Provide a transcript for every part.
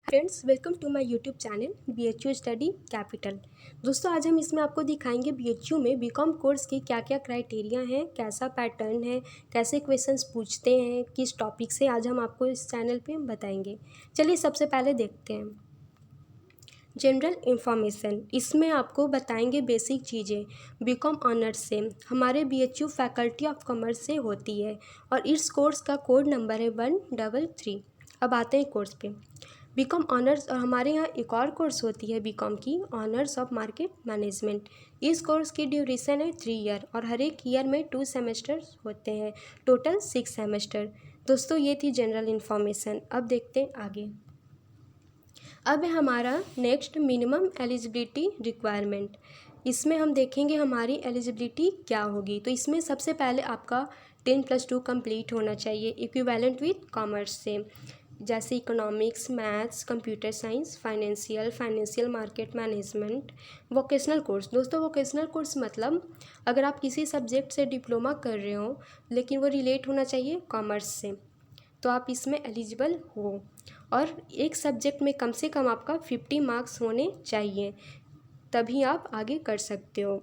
Friends, welcome to my YouTube channel BHU study capital. दोस्तों, आज हम इसमें आपको दिखाएंगे BHU में बीकॉम कोर्स की क्या क्या क्राइटेरिया हैं, कैसा पैटर्न है, कैसे क्वेश्चंस पूछते हैं, किस टॉपिक से आज हम आपको इस चैनल पे बताएंगे। चलिए सबसे पहले देखते हैं जनरल इन्फॉर्मेशन। इसमें आपको बताएंगे बेसिक चीज़ें बीकॉम ऑनर्स से हमारे BHU फैकल्टी ऑफ कॉमर्स से होती है और इस कोर्स का कोड नंबर है 133। अब आते हैं कोर्स पे। बीकॉम ऑनर्स और हमारे यहाँ एक और कोर्स होती है बीकॉम की, ऑनर्स ऑफ मार्केट मैनेजमेंट। इस कोर्स की ड्यूरेशन है 3 ईयर और हर एक ईयर में 2 सेमेस्टर्स होते हैं, टोटल 6 सेमेस्टर। दोस्तों, ये थी जनरल इन्फॉर्मेशन। अब देखते हैं आगे। अब है हमारा नेक्स्ट मिनिमम एलिजिबिलिटी रिक्वायरमेंट। इसमें हम देखेंगे हमारी एलिजिबिलिटी क्या होगी। तो इसमें सबसे पहले आपका 10+2 कंप्लीट होना चाहिए इक्विवेलेंट विथ कॉमर्स से, जैसे economics, maths, computer science, financial market management, vocational course. दोस्तों, वोकेशनल कोर्स मतलब अगर आप किसी सब्जेक्ट से डिप्लोमा कर रहे हो लेकिन वो रिलेट होना चाहिए कॉमर्स से, तो आप इसमें एलिजिबल हो और एक सब्जेक्ट में कम से कम आपका 50 मार्क्स होने चाहिए, तभी आप आगे कर सकते हो।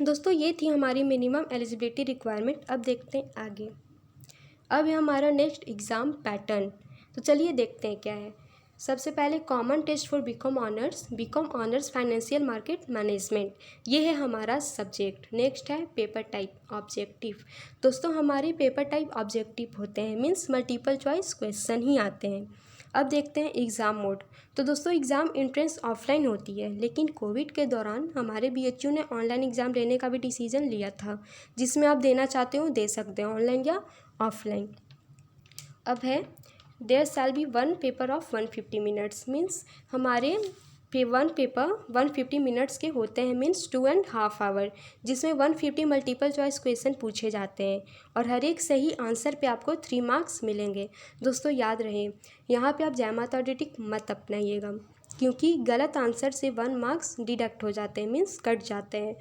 दोस्तों, ये थी हमारी मिनिमम एलिजिबिलिटी रिक्वायरमेंट। अब देखते हैं आगे। अब है हमारा नेक्स्ट एग्ज़ाम पैटर्न। तो चलिए देखते हैं क्या है। सबसे पहले common test for BCom honours financial market management, ये है हमारा सब्जेक्ट। नेक्स्ट है पेपर टाइप ऑब्जेक्टिव। दोस्तों, हमारे पेपर टाइप ऑब्जेक्टिव होते हैं, मीन्स मल्टीपल चॉइस क्वेश्चन ही आते हैं। अब देखते हैं एग्ज़ाम मोड। तो दोस्तों, एग्ज़ाम एंट्रेंस ऑफलाइन होती है, लेकिन कोविड के दौरान हमारे BHU ने ऑनलाइन एग्ज़ाम लेने का भी डिसीजन लिया था, जिसमें आप देना चाहते हो दे सकते हैं, ऑनलाइन या ऑफलाइन। अब है there shall be 1 paper of 150 minutes, means हमारे 1 पेपर 150 मिनट्स के होते हैं, मीन्स 2.5 आवर, जिसमें 150 मल्टीपल चॉइस क्वेश्चन पूछे जाते हैं और हर एक सही आंसर पे आपको 3 मार्क्स मिलेंगे। दोस्तों, याद रहे, यहाँ पे आप जय माता दी टिक मत अपनाइएगा, क्योंकि गलत आंसर से 1 मार्क्स डिडक्ट हो जाते हैं, मीन्स कट जाते हैं।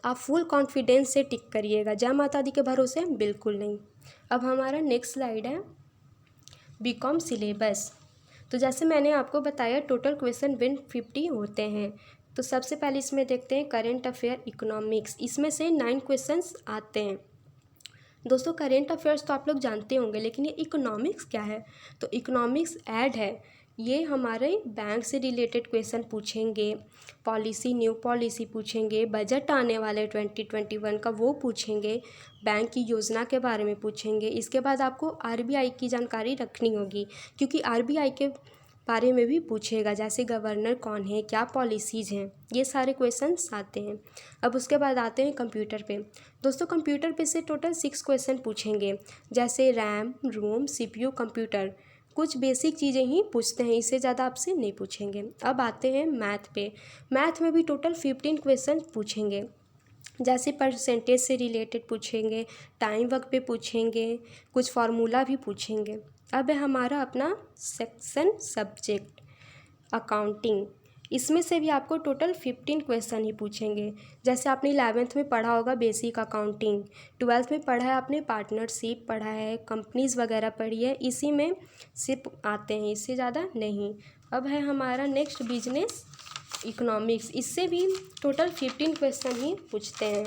आप फुल कॉन्फिडेंस से टिक करिएगा, जय माता दी के भरोसे बिल्कुल नहीं। अब हमारा नेक्स्ट स्लाइड है बीकॉम सिलेबस। तो जैसे मैंने आपको बताया टोटल क्वेश्चन 150 होते हैं। तो सबसे पहले इसमें देखते हैं करेंट अफेयर इकोनॉमिक्स। इसमें से 9 क्वेश्चंस आते हैं। दोस्तों, करेंट अफेयर्स तो आप लोग जानते होंगे, लेकिन ये इकोनॉमिक्स क्या है? तो इकोनॉमिक्स ऐड है। ये हमारे बैंक से रिलेटेड क्वेश्चन पूछेंगे, पॉलिसी, न्यू पॉलिसी पूछेंगे, बजट आने वाले 2021 का वो पूछेंगे, बैंक की योजना के बारे में पूछेंगे। इसके बाद आपको RBI की जानकारी रखनी होगी, क्योंकि RBI के बारे में भी पूछेगा, जैसे गवर्नर कौन है, क्या पॉलिसीज़ हैं, ये सारे क्वेश्चंस आते हैं। अब उसके बाद आते हैं कंप्यूटर पे। दोस्तों, कंप्यूटर पे से टोटल 6 क्वेश्चन पूछेंगे, जैसे रैम, रोम, CPU, कंप्यूटर। कुछ बेसिक चीज़ें ही पूछते हैं, इससे ज़्यादा आपसे नहीं पूछेंगे। अब आते हैं मैथ पे। मैथ में भी टोटल 15 क्वेश्चन पूछेंगे, जैसे परसेंटेज से रिलेटेड पूछेंगे, टाइम वर्क पे पूछेंगे, कुछ फार्मूला भी पूछेंगे। अब है हमारा अपना सेक्शन सब्जेक्ट अकाउंटिंग। इसमें से भी आपको टोटल 15 क्वेश्चन ही पूछेंगे। जैसे आपने 11th में पढ़ा होगा बेसिक अकाउंटिंग, 12th में पढ़ा है आपने पार्टनरशिप पढ़ा है, कंपनीज वगैरह पढ़ी है, इसी में सिर्फ आते हैं, इससे ज़्यादा नहीं। अब है हमारा नेक्स्ट बिजनेस इकोनॉमिक्स। इससे भी टोटल 15 क्वेश्चन ही पूछते हैं।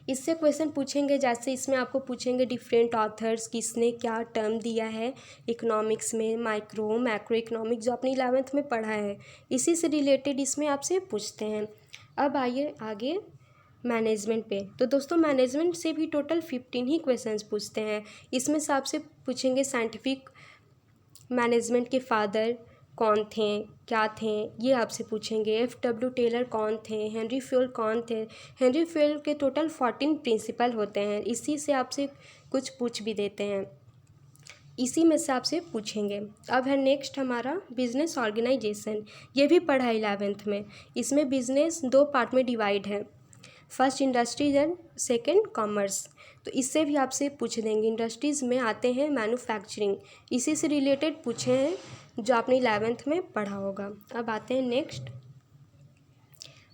इससे क्वेश्चन पूछेंगे, जैसे इसमें आपको पूछेंगे डिफरेंट ऑथर्स किसने क्या टर्म दिया है इकोनॉमिक्स में, माइक्रो मैक्रो इकोनॉमिक्स जो आपने 11th में पढ़ा है, इसी से रिलेटेड इसमें आपसे पूछते हैं। अब आइए आगे मैनेजमेंट पे। तो दोस्तों, मैनेजमेंट से भी टोटल 15 ही क्वेश्चंस पूछते हैं। इसमें से आपसे पूछेंगे साइंटिफिक मैनेजमेंट के फादर कौन थे, क्या थे, ये आपसे पूछेंगे। FW टेलर कौन थे, हेनरी फ्यूल कौन थे। हेनरी फ्यूल के टोटल 14 प्रिंसिपल होते हैं, इसी से आपसे कुछ पूछ भी देते हैं, इसी में से आपसे पूछेंगे। अब है नेक्स्ट हमारा बिजनेस ऑर्गेनाइजेशन। ये भी पढ़ा है 11th में। इसमें बिजनेस 2 पार्ट में डिवाइड है, first industries and second commerce. तो इससे भी आपसे पूछ देंगे। इंडस्ट्रीज़ में आते हैं मैन्युफैक्चरिंग, इसी से रिलेटेड पूछे हैं जो आपने 11th में पढ़ा होगा। अब आते हैं नेक्स्ट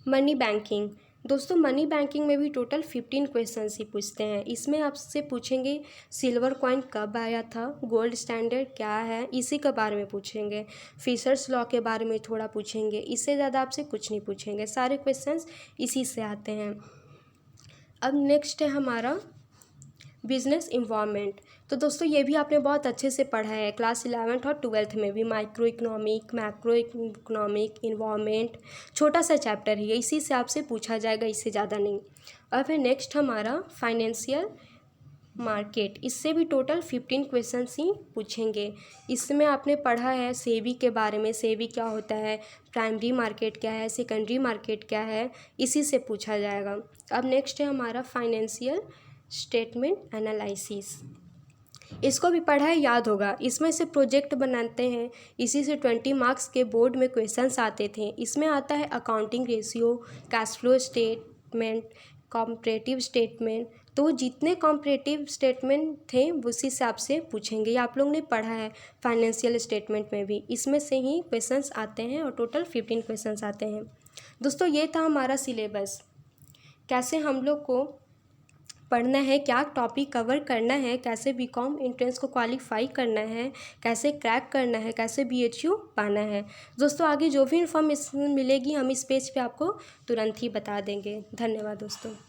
मनी बैंकिंग। दोस्तों मनी बैंकिंग में भी टोटल 15 क्वेश्चंस ही पूछते हैं। इसमें आपसे पूछेंगे सिल्वर कॉइन कब आया था, गोल्ड स्टैंडर्ड क्या है, इसी के बारे में पूछेंगे, फिशर्स लॉ के बारे में थोड़ा पूछेंगे। इससे ज़्यादा आपसे कुछ नहीं पूछेंगे, सारे क्वेश्चंस इसी से आते हैं। अब नेक्स्ट है हमारा बिजनेस इन्वायरमेंट। तो दोस्तों ये भी आपने बहुत अच्छे से पढ़ा है क्लास 11th और 12th में भी। Micro economic, macro economic, environment, छोटा सा चैप्टर है, इसी से आपसे पूछा जाएगा, इससे ज़्यादा नहीं। अब है नेक्स्ट हमारा फाइनेंशियल मार्केट। इससे भी टोटल 15 क्वेश्चंस ही पूछेंगे। इसमें आपने पढ़ा है सेबी के बारे में, सेबी क्या होता है, प्राइमरी मार्केट क्या है, सेकेंडरी मार्केट क्या है, इसी से पूछा जाएगा। अब नेक्स्ट है हमारा फाइनेंशियल स्टेटमेंट एनालिसिस। इसको भी पढ़ा है, याद होगा। इसमें से प्रोजेक्ट बनाते हैं, इसी से 20 मार्क्स के बोर्ड में क्वेश्चंस आते थे। इसमें आता है accounting ratio, cash flow statement, comparative statement. तो जितने कॉम्परेटिव स्टेटमेंट थे उसी हिसाब से पूछेंगे। ये आप लोग ने पढ़ा है फाइनेंशियल स्टेटमेंट में भी, इसमें से ही क्वेश्चंस आते हैं और टोटल 15 क्वेश्चंस आते हैं। दोस्तों ये था हमारा सिलेबस, कैसे हम लोग को पढ़ना है, क्या टॉपिक कवर करना है, कैसे बीकॉम एंट्रेंस को क्वालिफाई करना है, कैसे क्रैक करना है, कैसे बीएचयू पाना है। दोस्तों आगे जो भी इन्फॉर्मेशन मिलेगी हम इस पेज पे आपको तुरंत ही बता देंगे। धन्यवाद दोस्तों।